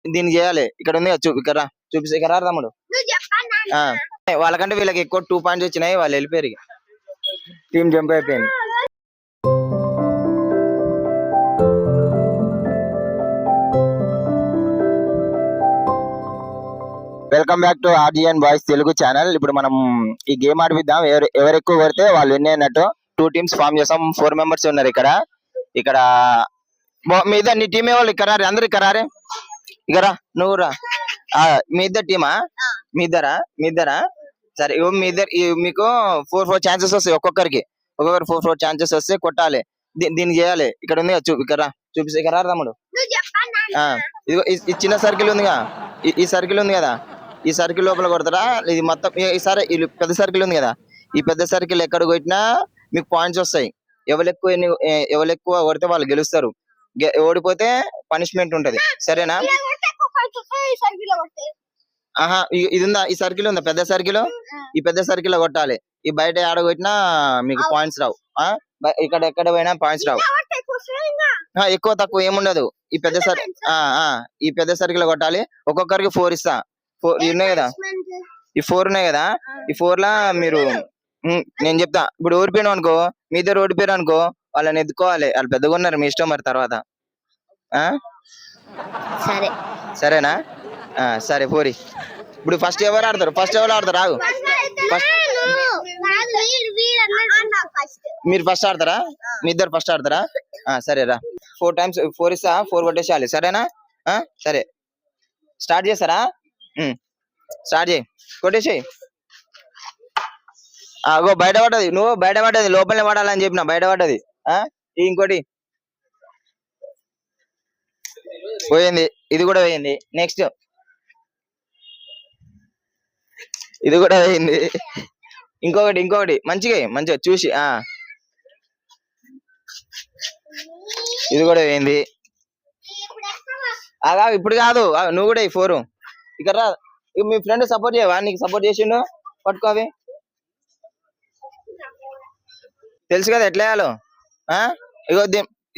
దీన్ని చేయాలి. ఇక్కడ ఉంది కదా ఇక్కడ చూపిస్తే ఇక్కడ రా తమ్ముడు. వాళ్ళకంటే వీళ్ళకి ఎక్కువ 2 పాయింట్స్ వచ్చినాయి. వాళ్ళు వెళ్ళిపోయారు. టీమ్ జంప్ అయిపోయింది. Welcome back to RGN boys Telugu channel. ఇప్పుడు మనం ఈ గేమ్ ఆడిపిద్దాం. ఎవరు ఎక్కువ కొడితే వాళ్ళు విన్ అయినట్టు. 2 టీమ్స్ ఫామ్ చేస్తాం. 4 మెంబర్స్ ఉన్నారు ఇక్కడ. మీద నీ టీమే వాళ్ళు ఇక్కడ అందరు ఇక్కడ ఇక్కడ నువ్వు రా. మీ ఇద్దరు టీమా? మీ ఇద్దరా? సరే మీ ఇద్దరు మీకు 4 ఛాన్సెస్ వస్తాయి. ఒక్కొక్కరు 4 ఛాన్సెస్ వస్తే కొట్టాలి. దీన్ని చేయాలి. ఇక్కడ ఉంది ఇక్కడ చూపిస్తే ఇక్కడ తమ్ముడు. ఇదిగో ఈ చిన్న సర్కిల్ ఉందిగా, ఈ సర్కిల్ ఉంది కదా, ఈ సర్కిల్ లోపల కొడతారా? ఇది మొత్తం ఈసారి పెద్ద సర్కిల్ ఉంది కదా, ఈ పెద్ద సర్కిల్ ఎక్కడ కొట్టినా మీకు పాయింట్స్ వస్తాయి. ఎవరు ఎక్కువ కొడితే వాళ్ళు గెలుస్తారు. ఓడిపోతే పనిష్మెంట్ ఉంటది. సరేనా? ఇది ఉందా? ఈ సర్కిల్ ఉందా? పెద్ద సర్కిల్. ఈ పెద్ద సర్కిల్ లో కొట్టాలి. ఈ బయట ఆడ కొట్టినా మీకు పాయింట్స్ రావు. ఇక్కడ ఎక్కడ పోయినా పాయింట్స్ రావు. ఎక్కువ తక్కువ ఏముండదు. ఈ పెద్ద సర్కిల్ కొట్టాలి. ఒక్కొక్కరికి 4 ఇస్తా. 4 ఉన్నాయి కదా, ఈ 4 ఉన్నాయి కదా, ఈ 4 లా మీరు నేను చెప్తా. ఇప్పుడు ఓడిపోయినా అనుకో, మీ ఇద్దరు ఓడిపోయారు అనుకో, వాళ్ళని ఎత్తుకోవాలి. వాళ్ళు పెద్దగా ఉన్నారు, మీ ఇష్టం మరి తర్వాత. సరేనా? సరే పోరి. ఇప్పుడు ఫస్ట్ ఎవరు ఆడతారు? రాగు మీరు ఫస్ట్ ఆడతారా? మీ ఇద్దరు ఫస్ట్ ఆడతారా? సరేరా. 4 టైమ్స్ 4 ఇస్తా. 4 కొట్టేసేయాలి. సరేనా? సరే స్టార్ట్ చేస్తారా? స్టార్ట్ చేయి. కొట్టేసేయి. బయట పడ్డది. నువ్వు బయట పడ్డది, లోపలనే పడాలని చెప్పిన. బయట పడ్డది. ఇంకోటి పోయింది. ఇది కూడా పోయింది. నెక్స్ట్ ఇది కూడా పోయింది. ఇంకొకటి మంచిగా చూసి. ఇది కూడా పోయింది. ఇప్పుడు కాదు, నువ్వు కూడా 4 ఇక్కడ రా. మీ ఫ్రెండ్ సపోర్ట్ చేయవా? నీకు సపోర్ట్ చేసిండు. పట్టుకోవి. తెలుసు కదా ఎట్లా వేయాలో. ఇగో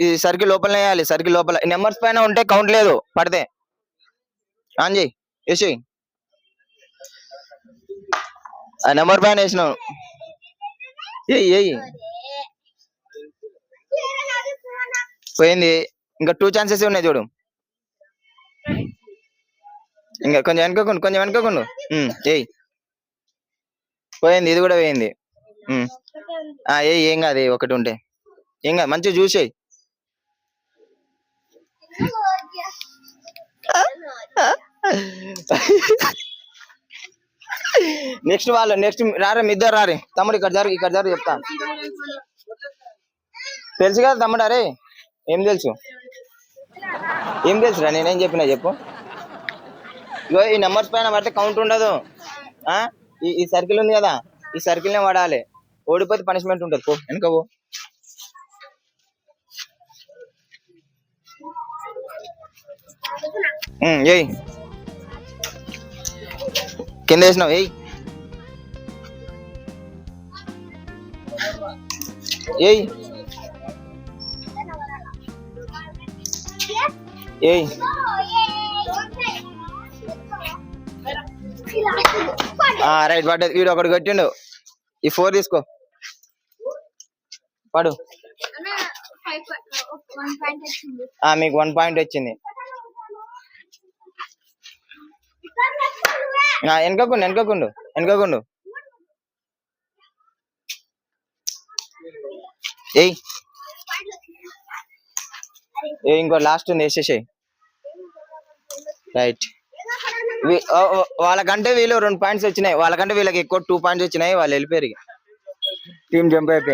ఈ సర్కిల్ లోపల వేయాలి. సర్కిల్ లోపల నెంబర్స్ పైన ఉంటే కౌంట్ లేదు. పడితే ఆన్ చేయి. వేసి ఆ నెంబర్ పైన వేసినావు. పోయింది. ఇంకా 2 ఛాన్సెస్ ఉన్నాయి చూడు. ఇంకా కొంచెం వెనుకోకుండా ఏయ్. పోయింది. ఇది కూడా పోయింది. ఏం కాదు, ఒకటి ఉంటే ఏం కాదు. మంచిగా చూసేయి. నెక్స్ట్ రారే, మీ ఇద్దరు రారే. తమ్ముడు ఇక్కడ జరు చెప్తా. తెలుసు కదా తమ్ముడు. అరే ఏం తెలుసురా? నేనేం చెప్పినా చెప్పు. ఇగో ఈ నెంబర్స్ పైన పడితే కౌంట్ ఉండదు. ఈ సర్కిల్ ఉంది కదా, ఈ సర్కిల్ నే వాడాలి. ఓడిపోతే పనిష్మెంట్ ఉంటుంది. పో వెనక పో. ఏయ్ కింద వేసినావు. ఏయ్ రైట్ పడ్డది. వీడు ఒకటి కొట్టిండు. ఈ 4 తీసుకో. పడు. మీకు 1 పాయింట్ వచ్చింది. వెనకకుండు. ఇంకో లాస్ట్ ఉంది, వేసేసాయి. రైట్. వాళ్ళకంటే వీళ్ళు 2 పాయింట్స్ వచ్చినాయి. వాళ్ళకంటే వీళ్ళకి ఎక్కువ 2 పాయింట్స్ వచ్చినాయి. వాళ్ళు వెళ్ళిపోయారు. టీమ్ జంప్ అయిపోయింది.